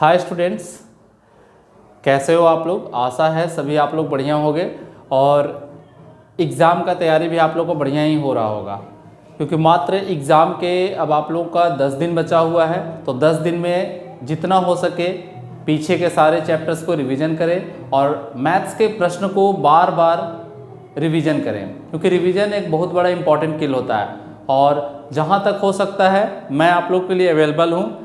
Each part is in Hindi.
हाय स्टूडेंट्स, कैसे हो आप लोग। आशा है सभी आप लोग बढ़िया होंगे और एग्ज़ाम का तैयारी भी आप लोग को बढ़िया ही हो रहा होगा, क्योंकि मात्र एग्ज़ाम के अब आप लोग का 10 दिन बचा हुआ है। तो 10 दिन में जितना हो सके पीछे के सारे चैप्टर्स को रिवीजन करें और मैथ्स के प्रश्न को बार बार रिवीजन करें, क्योंकि रिवीजन एक बहुत बड़ा इंपॉर्टेंट किल होता है। और जहाँ तक हो सकता है मैं आप लोग के लिए अवेलेबल हूँ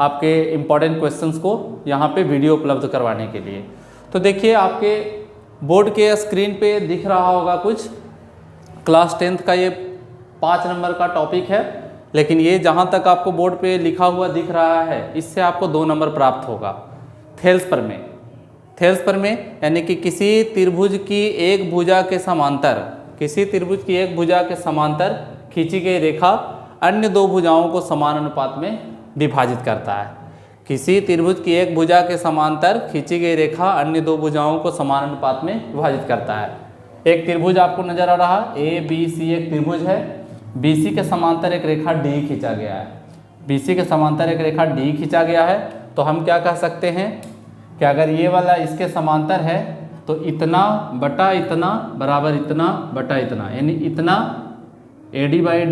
आपके इम्पॉर्टेंट क्वेश्चंस को यहाँ पे वीडियो उपलब्ध करवाने के लिए। तो देखिए, आपके बोर्ड के स्क्रीन पे दिख रहा होगा कुछ क्लास 10th का ये 5 नंबर का टॉपिक है, लेकिन ये जहाँ तक आपको बोर्ड पे लिखा हुआ दिख रहा है इससे आपको 2 नंबर प्राप्त होगा। थेल्स प्रमेय यानी कि किसी त्रिभुज की एक भुजा के समांतर खींची गई रेखा अन्य 2 भुजाओं को समान अनुपात में विभाजित करता है। किसी त्रिभुज की एक भुजा के समांतर खींची गई रेखा अन्य 2 भुजाओं को समान अनुपात में विभाजित करता है। एक त्रिभुज आपको नजर आ रहा है, ए बी सी एक त्रिभुज है। BC के समांतर एक रेखा D खींचा गया है। BC के समांतर एक रेखा D खींचा गया है, तो हम क्या कह सकते हैं कि अगर ये वाला इसके समांतर है तो इतना बटा इतना बराबर इतना बटा इतना, यानी इतना AD by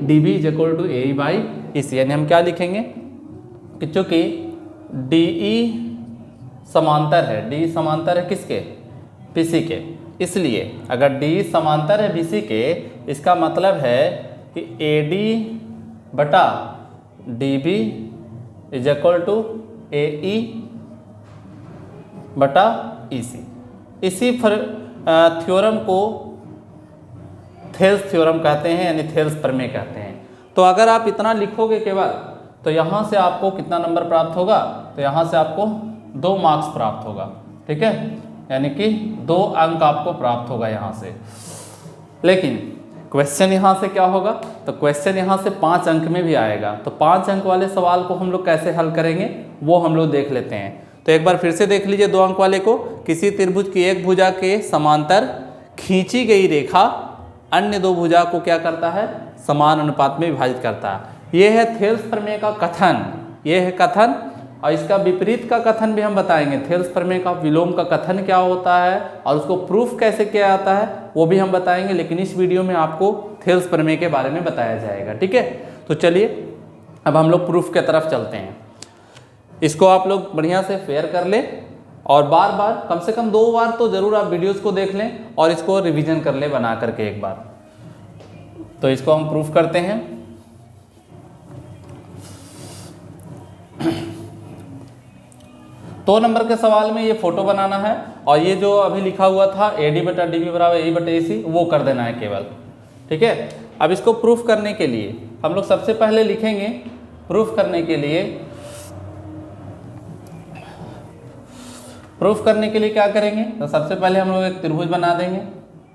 DB is equal to AE by EC। यानी हम क्या लिखेंगे कि चूंकि DE समांतर है, D समांतर है किसके, BC के, इसलिए अगर D समांतर है BC के, इसका मतलब है कि AD बटा DB is equal to AE बटा EC। इसी थ्योरम को थेल्स थ्योरम कहते हैं, यानी थेल्स प्रमेय कहते हैं। तो अगर आप इतना लिखोगे केवल, तो यहाँ से आपको कितना नंबर प्राप्त होगा, तो यहाँ से आपको 2 मार्क्स प्राप्त होगा, ठीक है, यानी कि 2 अंक आपको प्राप्त होगा यहाँ से। लेकिन क्वेश्चन यहाँ से क्या होगा, तो क्वेश्चन यहाँ से 5 अंक में भी आएगा। तो 5 अंक वाले सवाल को हम लोग कैसे हल करेंगे वो हम लोग देख लेते हैं। तो एक बार फिर से देख लीजिए 2 अंक वाले को। किसी त्रिभुज की एक भुजा के समांतर खींची गई रेखा अन्य 2 भुजा को क्या करता है, समान अनुपात में विभाजित करता है। यह है थेल्स प्रमेय का कथन, यह है कथन। और इसका विपरीत का कथन भी हम बताएंगे। थेल्स प्रमेय का विलोम का कथन क्या होता है और उसको प्रूफ कैसे किया जाता है वो भी हम बताएंगे, लेकिन इस वीडियो में आपको थेल्स प्रमेय के बारे में बताया जाएगा, ठीक है। तो चलिए अब हम लोग प्रूफ के तरफ चलते हैं। इसको आप लोग बढ़िया से फेयर कर ले और बार बार कम से कम 2 बार तो जरूर आप वीडियोस को देख लें और इसको रिवीजन कर ले बना करके एक बार। तो इसको हम प्रूफ करते हैं। दो नंबर के सवाल में ये फोटो बनाना है और ये जो अभी लिखा हुआ था AD बटा DB बराबर AE बटा AC वो कर देना है केवल, ठीक है। अब इसको प्रूफ करने के लिए हम लोग सबसे पहले लिखेंगे, प्रूफ करने के लिए क्या करेंगे, तो सबसे पहले हम लोग एक त्रिभुज बना देंगे।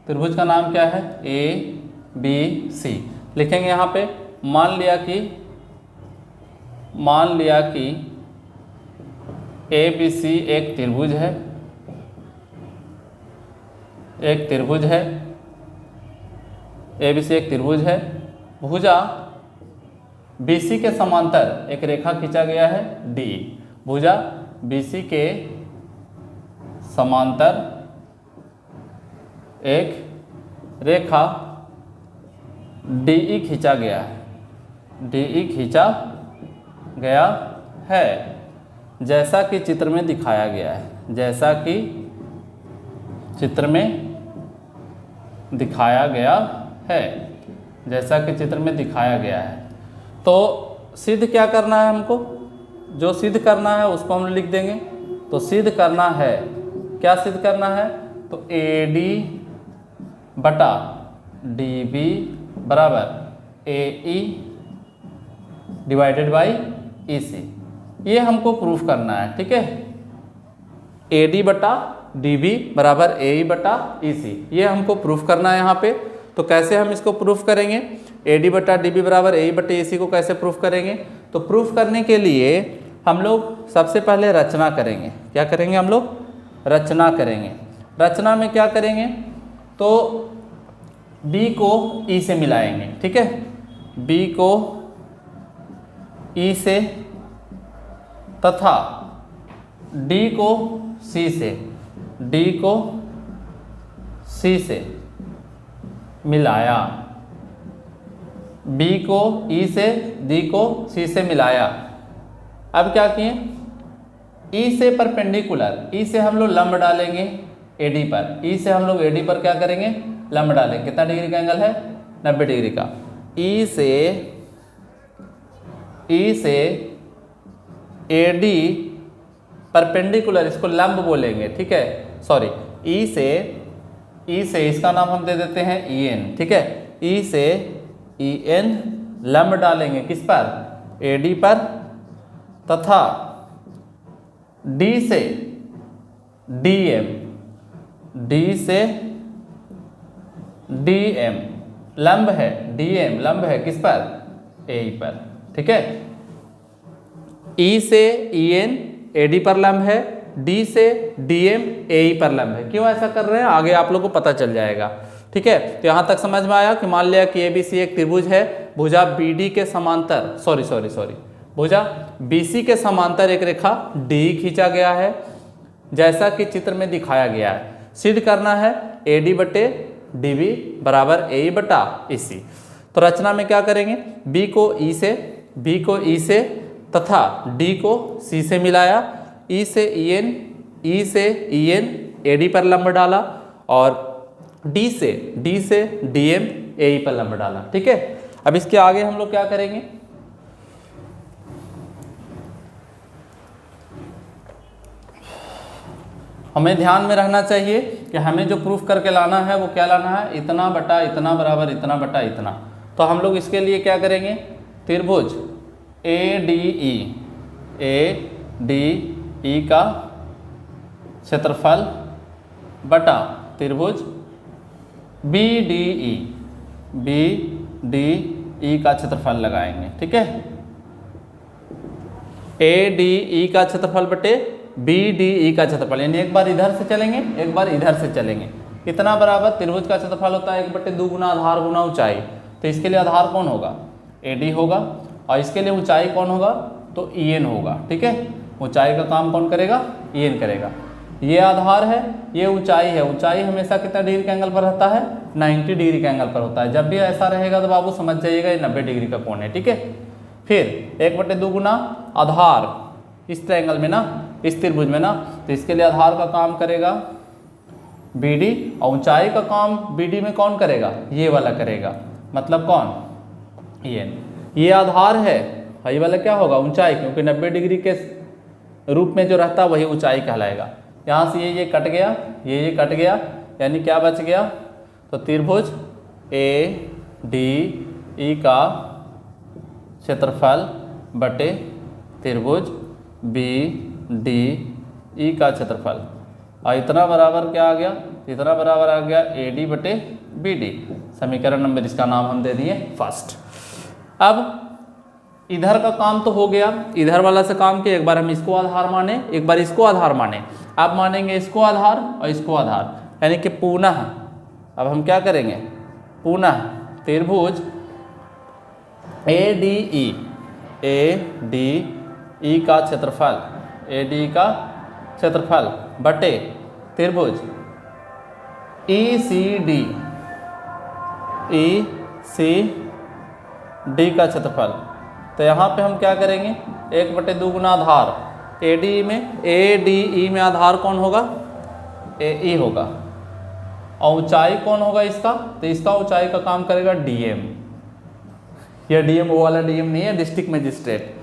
त्रिभुज का नाम क्या है, ABC लिखेंगे यहाँ पे। मान लिया कि ABC एक त्रिभुज है, ABC एक त्रिभुज है। भुजा BC के समांतर एक रेखा खींचा गया है D। भुजा BC के समांतर एक रेखा DE खींचा गया है, जैसा कि चित्र में दिखाया गया है। तो सिद्ध क्या करना है हमको, जो सिद्ध करना है उसको हम लिख देंगे। तो सिद्ध करना है, क्या सिद्ध करना है, तो AD बटा DB बराबर AE डिवाइडेड बाई EC, ये हमको प्रूफ करना है, ठीक है। AD बटा DB बराबर AE बटा EC, ये हमको प्रूफ करना है यहाँ पे। तो कैसे हम इसको प्रूफ करेंगे, AD बटा DB बराबर AE बटा EC को कैसे प्रूफ करेंगे, तो प्रूफ करने के लिए हम लोग सबसे पहले रचना करेंगे। क्या करेंगे हम लोग, रचना करेंगे। रचना में क्या करेंगे, तो B को E से मिलाएंगे, ठीक है। B को E से तथा डी को सी से मिलाया, बी को ई से, डी को सी से मिलाया। अब क्या किए, ई से परपेंडिकुलर, ई से हम लोग लंब डालेंगे एडी पर, ई से हम लोग एडी पर क्या करेंगे, लंब डालेंगे। कितना डिग्री का एंगल है, 90 डिग्री का। ई से एडी परपेंडिकुलर, इसको लंब बोलेंगे, ठीक है, सॉरी, ई से इसका नाम हम दे देते हैं ई एन, ठीक है, ई से ई एन लंब डालेंगे किस पर, एडी पर, तथा डी से डीएम, डी से डीएम लंब है, डीएम लंब है किस पर, ए पर, ठीक है। ई से ई एन एडी पर लंब है, डी से डीएम ए पर लंब है। क्यों ऐसा कर रहे हैं आगे आप लोग को पता चल जाएगा, ठीक है। तो यहाँ तक समझ में आया कि मान लिया कि एबीसी एक त्रिभुज है, भुजा बीडी के समांतर, सॉरी भुजा बीसी के समांतर एक रेखा डी खींचा गया है, जैसा कि चित्र में दिखाया गया है। सिद्ध करना है एडी बटे डीबी बराबर ए बटा ईसी। तो रचना में क्या करेंगे, बी को ई से तथा डी को सी से मिलाया, ई से ई एन एडी पर लंब डाला और डी से डीएम ए पर लंब डाला, ठीक है। अब इसके आगे हम लोग क्या करेंगे, हमें ध्यान में रहना चाहिए कि हमें जो प्रूफ करके लाना है वो क्या लाना है, इतना बटा इतना बराबर इतना बटा इतना। तो हम लोग इसके लिए क्या करेंगे, त्रिभुज ए डी ई का क्षेत्रफल बटा त्रिभुज बी डी ई का क्षेत्रफल लगाएंगे, ठीक है। ए डी ई का क्षेत्रफल बटे बी डी ई का क्षेत्रफल, यानी एक बार इधर से चलेंगे एक बार इधर से चलेंगे। इतना बराबर त्रिभुज का क्षेत्रफल होता है 1/2 गुना आधार गुना ऊंचाई। तो इसके लिए आधार कौन होगा, एडी होगा, और इसके लिए ऊंचाई कौन होगा, तो ई एन होगा, ठीक है। ऊंचाई का काम कौन करेगा, ई एन करेगा। ये आधार है, ये ऊंचाई है। ऊंचाई हमेशा कितना डिग्री के एंगल पर रहता है, 90 डिग्री के एंगल पर होता है। जब भी ऐसा रहेगा तो बाबू समझ जाइएगा ये 90 डिग्री का कोण है, ठीक है। फिर 1/2 गुना आधार इस ट्रायंगल में ना, इस त्रिभुज में ना, तो इसके लिए आधार का काम करेगा BD और ऊंचाई का काम BD में कौन करेगा, ये वाला करेगा, मतलब कौन, ये आधार है, ये वाला क्या होगा, ऊंचाई, क्योंकि 90 डिग्री के रूप में जो रहता है वही ऊंचाई कहलाएगा। यहाँ से ये कट गया, ये कट गया, यानी क्या बच गया, तो त्रिभुज ADE का क्षेत्रफल बटे त्रिभुज BDE का क्षेत्रफल, और इतना बराबर क्या आ गया, इतना बराबर आ गया AD बटे BD। समीकरण नंबर इसका नाम हम दे दिए फर्स्ट। अब इधर का काम तो हो गया, इधर वाला से काम किया, एक बार हम इसको आधार माने एक बार इसको आधार माने, अब मानेंगे इसको आधार और इसको आधार, यानी कि पुनः अब हम क्या करेंगे, पुनः त्रिभुज ADE का क्षेत्रफल, ADE का क्षेत्रफल बटे त्रिभुज ECD का क्षेत्रफल। तो यहाँ पे हम क्या करेंगे, 1/2 गुना आधार ADE में आधार कौन होगा, AE होगा, और ऊंचाई कौन होगा इसका, तो इसका ऊंचाई का काम करेगा DM। यह DM वो वाला DM नहीं है, डिस्ट्रिक्ट मजिस्ट्रेट।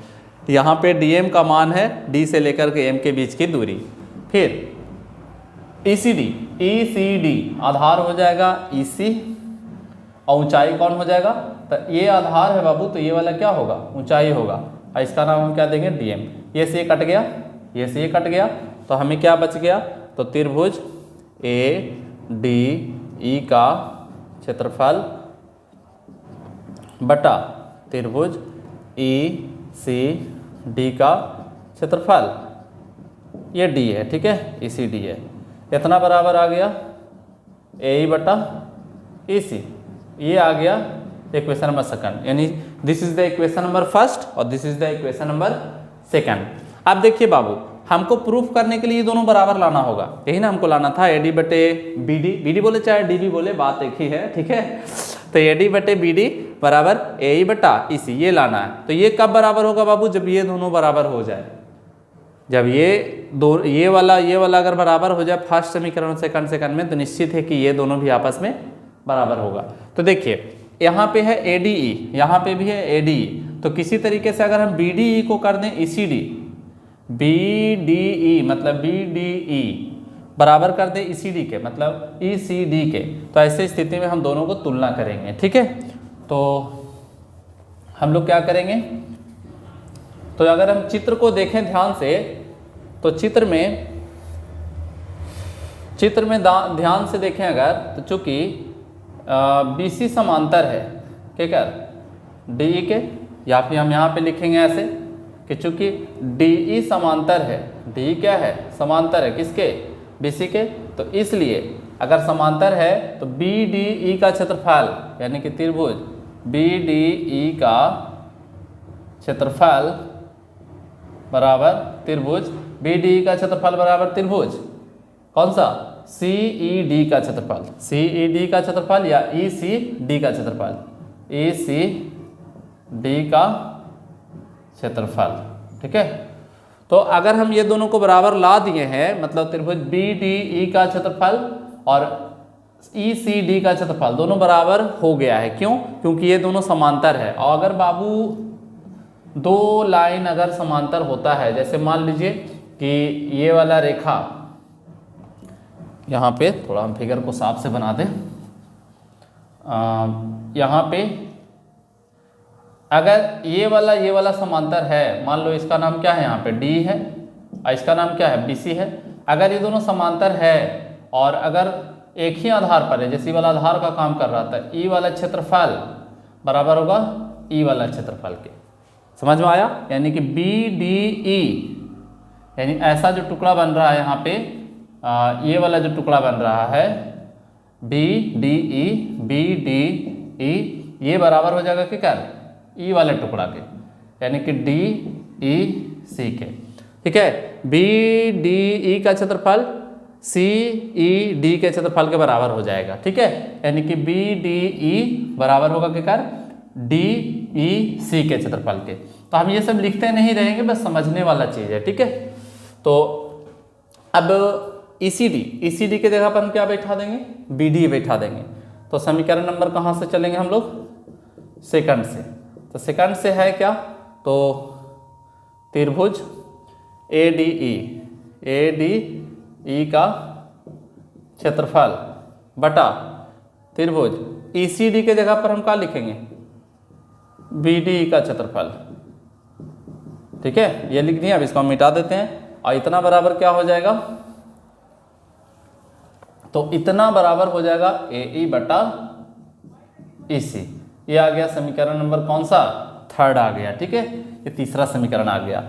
यहाँ पे DM का मान है D से लेकर के M के बीच की दूरी। फिर ECD आधार हो जाएगा EC, और ऊंचाई कौन हो जाएगा, तो ये आधार है बाबू, तो ये वाला क्या होगा, ऊंचाई होगा, और इसका नाम हम क्या देंगे, DM। ये से ये कट गया, ये से ये कट गया, तो हमें क्या बच गया, तो त्रिभुज ADE का क्षेत्रफल बटा त्रिभुज ECD का क्षेत्रफल, ये D है, ठीक है, ECD है। इतना बराबर आ गया AE बटा EC, ये आ गया इक्वेशन नंबर सेकंड, यानी this is the equation number first और this is the equation number second. अब देखिए बाबू, हमको प्रूफ करने के लिए ये दोनों बराबर लाना होगा, यही ना हमको लाना था। AD बटे BD, BD बोले चाहे DB बोले, बात एक ही है, ठीक है। तो AD बटे BD बराबर AE बटा EC, ये लाना है। तो ये कब बराबर होगा बाबू? जब ये दोनों बराबर हो जाए। जब ये वाला अगर बराबर हो जाए फर्स्ट समीकरण सेकंड में, तो निश्चित है कि ये दोनों भी आपस में बराबर होगा। तो देखिए यहाँ पे है ADE, यहाँ पे भी है ADE, तो किसी तरीके से अगर हम BDE को कर दें ECD, BDE मतलब BDE बराबर कर दें ECD के, मतलब ECD के, तो ऐसे स्थिति में हम दोनों को तुलना करेंगे, ठीक है। तो हम लोग क्या करेंगे, तो अगर हम चित्र को देखें ध्यान से, तो चित्र में ध्यान से देखें अगर, तो चूंकि BC समांतर है, ठीक है, DE के, या फिर हम यहाँ पे लिखेंगे ऐसे कि चूंकि DE समांतर है, DE क्या है? समांतर है किसके? BC के। तो इसलिए अगर समांतर है तो BDE का क्षेत्रफल, यानी कि त्रिभुज BDE का क्षेत्रफल बराबर त्रिभुज BDE का क्षेत्रफल बराबर त्रिभुज कौन सा? CED का क्षेत्रफल, CED का क्षेत्रफल या ECD का क्षेत्रफल, ECD का क्षेत्रफल, ठीक है। तो अगर हम ये दोनों को बराबर ला दिए हैं, मतलब त्रिभुज BDE का क्षेत्रफल और ECD का क्षेत्रफल दोनों बराबर हो गया है। क्यों? क्योंकि ये दोनों समांतर है। और अगर बाबू दो लाइन अगर समांतर होता है, जैसे मान लीजिए कि ये वाला रेखा, यहाँ पे थोड़ा हम फिगर को साफ से बना दें, यहाँ पे अगर ये वाला समांतर है, मान लो इसका नाम क्या है, यहाँ पे D है और इसका नाम क्या है? BC है। अगर ये दोनों समांतर है और अगर एक ही आधार पर है, जैसे वाला आधार का काम कर रहा था, E वाला क्षेत्रफल बराबर होगा E वाला क्षेत्रफल के। समझ में आया? यानी कि BDE, यानी ऐसा जो टुकड़ा बन रहा है यहाँ पे, ये वाला जो टुकड़ा बन रहा है BDE, ये बराबर हो जाएगा क्या? E वाले टुकड़ा के, यानी कि DEC के, ठीक है। BDE का क्षेत्रफल CED के क्षेत्रफल के बराबर हो जाएगा, ठीक है। यानी कि BDE बराबर होगा क्या? DEC के क्षेत्रफल के। तो हम ये सब लिखते नहीं रहेंगे, बस समझने वाला चीज़ है, ठीक है। तो अब ECD के जगह पर हम क्या बैठा देंगे? BD बैठा देंगे। तो समीकरण नंबर कहाँ से चलेंगे हम लोग? सेकंड से। तो सेकंड से है क्या? तो त्रिभुज ADE का क्षेत्रफल बटा त्रिभुज ECD के जगह पर हम क्या लिखेंगे? BDE का क्षेत्रफल, ठीक है। ये लिख दिया, अब इसको हम मिटा देते हैं। और इतना बराबर क्या हो जाएगा? तो इतना बराबर हो जाएगा AE बटा EC। ये आ गया समीकरण नंबर कौन सा? थर्ड आ गया, ठीक है। ये तीसरा समीकरण आ गया।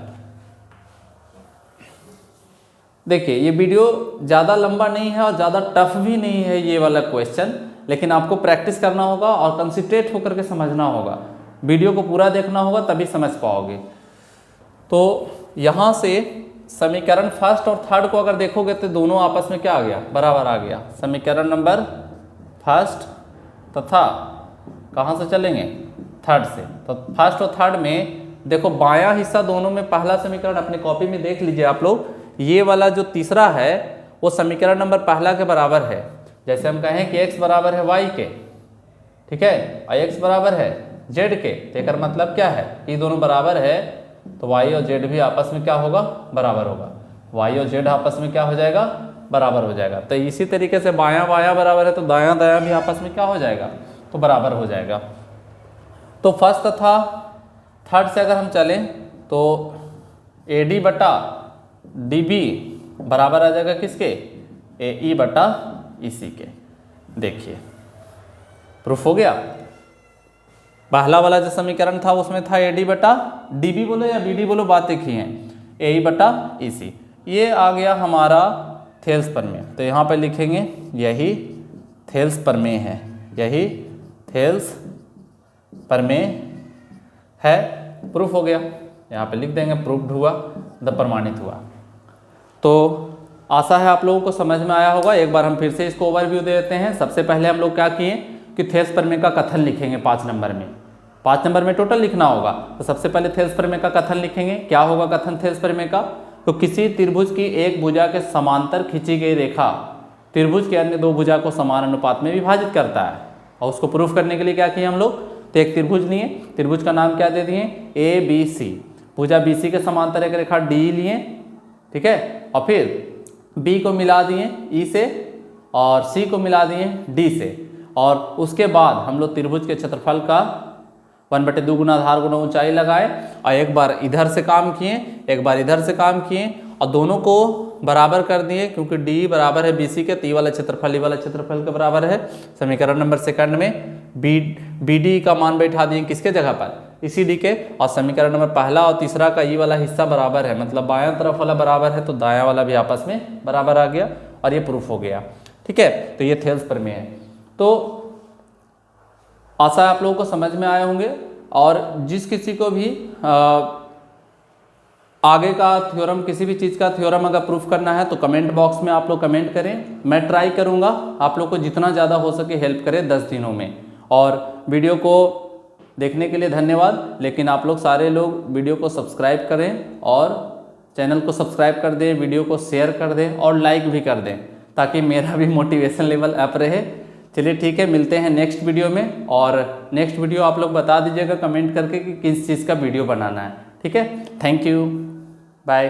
देखिए ये वीडियो ज़्यादा लंबा नहीं है और ज़्यादा टफ भी नहीं है ये वाला क्वेश्चन, लेकिन आपको प्रैक्टिस करना होगा और कंसंट्रेट होकर के समझना होगा। वीडियो को पूरा देखना होगा तभी समझ पाओगे। तो यहाँ से समीकरण फर्स्ट और थर्ड को अगर देखोगे तो दोनों आपस में क्या आ गया? बराबर आ गया। समीकरण नंबर फर्स्ट तथा कहाँ से चलेंगे? थर्ड से। तो फर्स्ट और थर्ड में देखो बायां हिस्सा दोनों में, पहला समीकरण अपने कॉपी में देख लीजिए आप लोग। ये वाला जो तीसरा है वो समीकरण नंबर पहला के बराबर है। जैसे हम कहें कि x बराबर है y के, ठीक है, और x बराबर है z के, तो एक मतलब क्या है? ये दोनों बराबर है तो y और z भी आपस में क्या होगा? बराबर होगा। y और z आपस में क्या हो जाएगा? बराबर हो जाएगा। तो इसी तरीके से बायां बायां बराबर है तो दायां दायां भी आपस में क्या हो जाएगा? तो बराबर हो जाएगा। तो फर्स्ट तथा थर्ड से अगर हम चलें तो AD बटा DB बराबर आ जाएगा किसके? AE बटा EC के। देखिए प्रूफ हो गया। पहला वाला जो समीकरण था उसमें था AD बटा DB बोलो या BD बोलो, बात एक ही है, AE बटा EC। ये आ गया हमारा थेल्स प्रमेय। तो यहाँ पे लिखेंगे यही थेल्स प्रमेय है, यही थेल्स प्रमेय है। प्रूफ हो गया, यहाँ पे लिख देंगे प्रूफ्ड हुआ। प्रमाणित हुआ। तो आशा है आप लोगों को समझ में आया होगा। एक बार हम फिर से इसको ओवरव्यू दे देते हैं। सबसे पहले हम लोग क्या किए कि थेल्स प्रमेय का कथन लिखेंगे 5 नंबर में। 5 नंबर में टोटल लिखना होगा। तो सबसे पहले थेल्स प्रमेय का कथन लिखेंगे। क्या होगा कथन थेल्स प्रमेय का? तो किसी त्रिभुज की एक भुजा के समांतर खींची गई रेखा त्रिभुज के अन्य 2 भुजा को समान अनुपात में विभाजित करता है। और उसको प्रूफ करने के लिए क्या किए हम लोग? तो एक त्रिभुज लिए, त्रिभुज का नाम क्या दे दिए? ABC। भुजा BC के समांतर एक रेखा D लिए, ठीक है, और फिर B को मिला दिए E से और C को मिला दिए D से। और उसके बाद हम लोग त्रिभुज के क्षेत्रफल का 1/2 गुना आधार गुना ऊंचाई लगाए और एक बार इधर से काम किए, एक बार इधर से काम किए और दोनों को बराबर कर दिए, क्योंकि D बराबर है BC के, तो ई वाला क्षेत्रफल के बराबर है। समीकरण नंबर 2 में BD का मान बैठा दिए किसके जगह पर? इसी D के। और समीकरण नंबर 1 और 3 का ई वाला हिस्सा बराबर है, मतलब बायां तरफ वाला बराबर है, तो दायां वाला भी आपस में बराबर आ गया और ये प्रूफ हो गया। ठीक है, तो ये थेल्स प्रमेय है। तो आशा आप लोगों को समझ में आए होंगे। और जिस किसी को भी आगे का थ्योरम, किसी भी चीज़ का थ्योरम अगर प्रूफ करना है तो कमेंट बॉक्स में आप लोग कमेंट करें। मैं ट्राई करूंगा आप लोग को जितना ज़्यादा हो सके हेल्प करें 10 दिनों में। और वीडियो को देखने के लिए धन्यवाद। लेकिन आप लोग सारे लोग वीडियो को सब्सक्राइब करें और चैनल को सब्सक्राइब कर दें, वीडियो को शेयर कर दें और लाइक भी कर दें, ताकि मेरा भी मोटिवेशन लेवल अप रहे। चलिए ठीक है, मिलते हैं नेक्स्ट वीडियो में। और नेक्स्ट वीडियो आप लोग बता दीजिएगा कमेंट करके कि किस चीज़ का वीडियो बनाना है। ठीक है, थैंक यू, बाय।